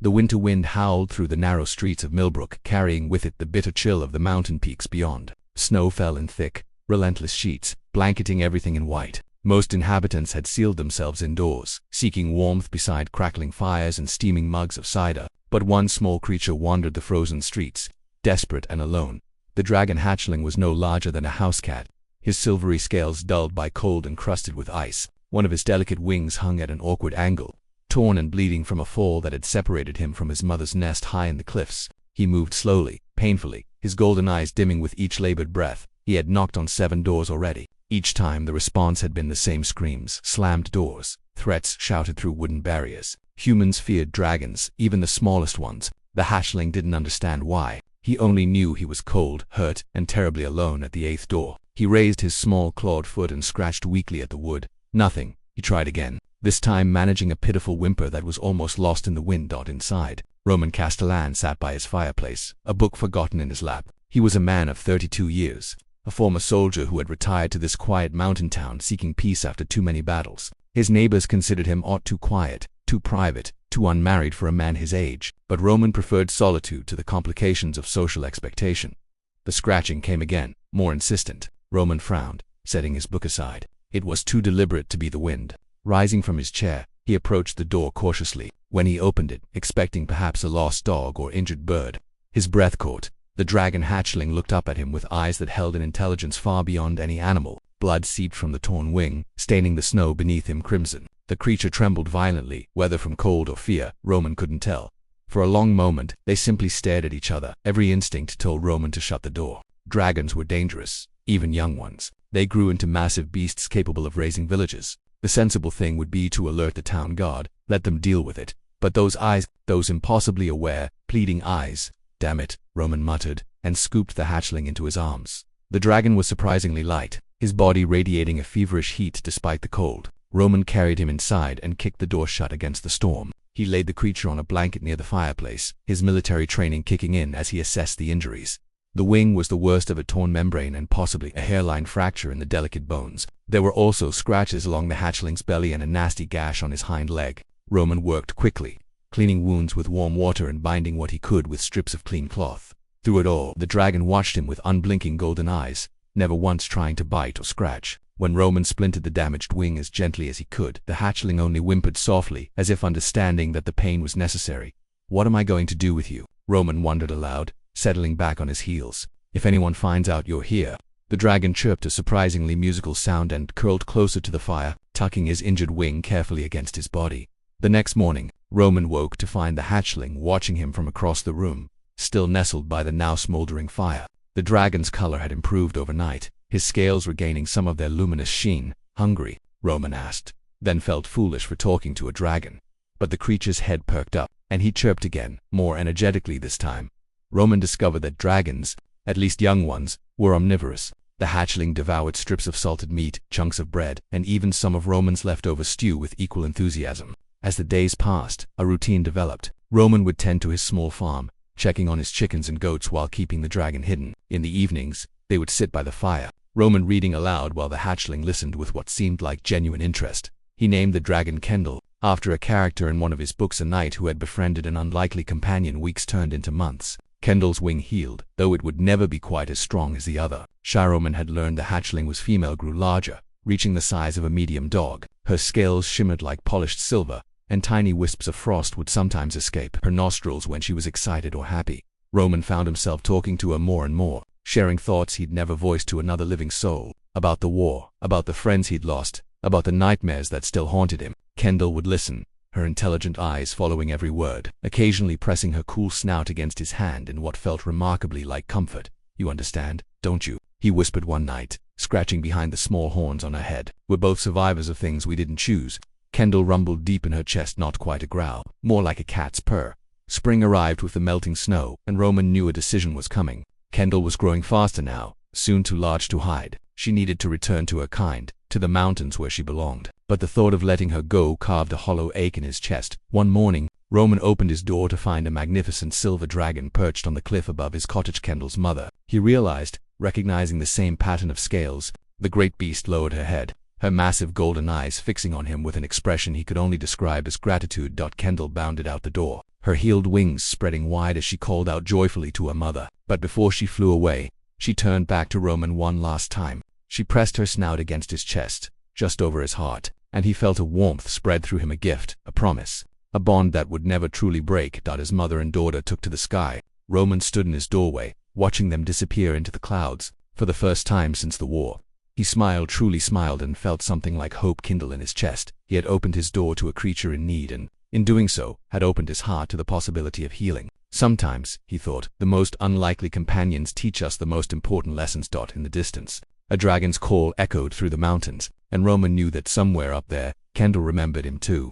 The winter wind howled through the narrow streets of Millbrook, carrying with it the bitter chill of the mountain peaks beyond. Snow fell in thick, relentless sheets, blanketing everything in white. Most inhabitants had sealed themselves indoors, seeking warmth beside crackling fires and steaming mugs of cider. But one small creature wandered the frozen streets, desperate and alone. The dragon hatchling was no larger than a house cat, his silvery scales dulled by cold and crusted with ice. One of his delicate wings hung at an awkward angle, torn and bleeding from a fall that had separated him from his mother's nest high in the cliffs. He moved slowly, painfully, his golden eyes dimming with each labored breath. He had knocked on 7 doors already. Each time the response had been the same: screams, slammed doors, threats shouted through wooden barriers. Humans feared dragons, even the smallest ones. The hatchling didn't understand why. He only knew he was cold, hurt, and terribly alone at the 8th door. He raised his small clawed foot and scratched weakly at the wood. Nothing. He tried again, this time managing a pitiful whimper that was almost lost in the wind. Inside, Roman Castellan sat by his fireplace, a book forgotten in his lap. He was a man of 32 years, a former soldier who had retired to this quiet mountain town seeking peace after too many battles. His neighbors considered him too quiet, too private, too unmarried for a man his age, but Roman preferred solitude to the complications of social expectation. The scratching came again, more insistent. Roman frowned, setting his book aside. It was too deliberate to be the wind. Rising from his chair, he approached the door cautiously. When he opened it, expecting perhaps a lost dog or injured bird, his breath caught. The dragon hatchling looked up at him with eyes that held an intelligence far beyond any animal. Blood seeped from the torn wing, staining the snow beneath him crimson. The creature trembled violently, whether from cold or fear, Roman couldn't tell. For a long moment, they simply stared at each other. Every instinct told Roman to shut the door. Dragons were dangerous, even young ones. They grew into massive beasts capable of razing villages. The sensible thing would be to alert the town guard, let them deal with it. But those eyes, those impossibly aware, pleading eyes. Damn it, Roman muttered, and scooped the hatchling into his arms. The dragon was surprisingly light, his body radiating a feverish heat despite the cold. Roman carried him inside and kicked the door shut against the storm. He laid the creature on a blanket near the fireplace, his military training kicking in as he assessed the injuries. The wing was the worst of a torn membrane and possibly a hairline fracture in the delicate bones. There were also scratches along the hatchling's belly and a nasty gash on his hind leg. Roman worked quickly, cleaning wounds with warm water and binding what he could with strips of clean cloth. Through it all, the dragon watched him with unblinking golden eyes, never once trying to bite or scratch. When Roman splintered the damaged wing as gently as he could, the hatchling only whimpered softly, as if understanding that the pain was necessary. "What am I going to do with you?" Roman wondered aloud, settling back on his heels. "If anyone finds out you're here." The dragon chirped a surprisingly musical sound and curled closer to the fire, tucking his injured wing carefully against his body. The next morning, Roman woke to find the hatchling watching him from across the room, still nestled by the now smoldering fire. The dragon's color had improved overnight, his scales regaining some of their luminous sheen. "Hungry?" Roman asked, then felt foolish for talking to a dragon. But the creature's head perked up, and he chirped again, more energetically this time. Roman discovered that dragons, at least young ones, were omnivorous. The hatchling devoured strips of salted meat, chunks of bread, and even some of Roman's leftover stew with equal enthusiasm. As the days passed, a routine developed. Roman would tend to his small farm, checking on his chickens and goats while keeping the dragon hidden. In the evenings, they would sit by the fire, Roman reading aloud while the hatchling listened with what seemed like genuine interest. He named the dragon Kendall, after a character in one of his books, a knight who had befriended an unlikely companion. Weeks turned into months. Kendall's wing healed, though it would never be quite as strong as the other. Roman had learned the hatchling was female, grew larger, reaching the size of a medium dog. Her scales shimmered like polished silver, and tiny wisps of frost would sometimes escape her nostrils when she was excited or happy. Roman found himself talking to her more and more, sharing thoughts he'd never voiced to another living soul, about the war, about the friends he'd lost, about the nightmares that still haunted him. Kendall would listen, her intelligent eyes following every word, occasionally pressing her cool snout against his hand in what felt remarkably like comfort. "You understand, don't you?" he whispered one night, scratching behind the small horns on her head. "We're both survivors of things we didn't choose." Kendall rumbled deep in her chest, not quite a growl, more like a cat's purr. Spring arrived with the melting snow, and Roman knew a decision was coming. Kendall was growing faster now, soon too large to hide. She needed to return to her kind, to the mountains where she belonged. But the thought of letting her go carved a hollow ache in his chest. One morning, Roman opened his door to find a magnificent silver dragon perched on the cliff above his cottage. Kendall's mother. He realized, recognizing the same pattern of scales. The great beast lowered her head, her massive golden eyes fixing on him with an expression he could only describe as gratitude. Kendall bounded out the door, her healed wings spreading wide as she called out joyfully to her mother. But before she flew away, she turned back to Roman one last time. She pressed her snout against his chest, just over his heart, and he felt a warmth spread through him, a gift, a promise, a bond that would never truly break. His mother and daughter took to the sky. Roman stood in his doorway, watching them disappear into the clouds, for the first time since the war. He smiled, truly smiled, and felt something like hope kindle in his chest. He had opened his door to a creature in need and, in doing so, had opened his heart to the possibility of healing. Sometimes, he thought, the most unlikely companions teach us the most important lessons. In the distance, a dragon's call echoed through the mountains, and Roman knew that somewhere up there, Kendall remembered him too.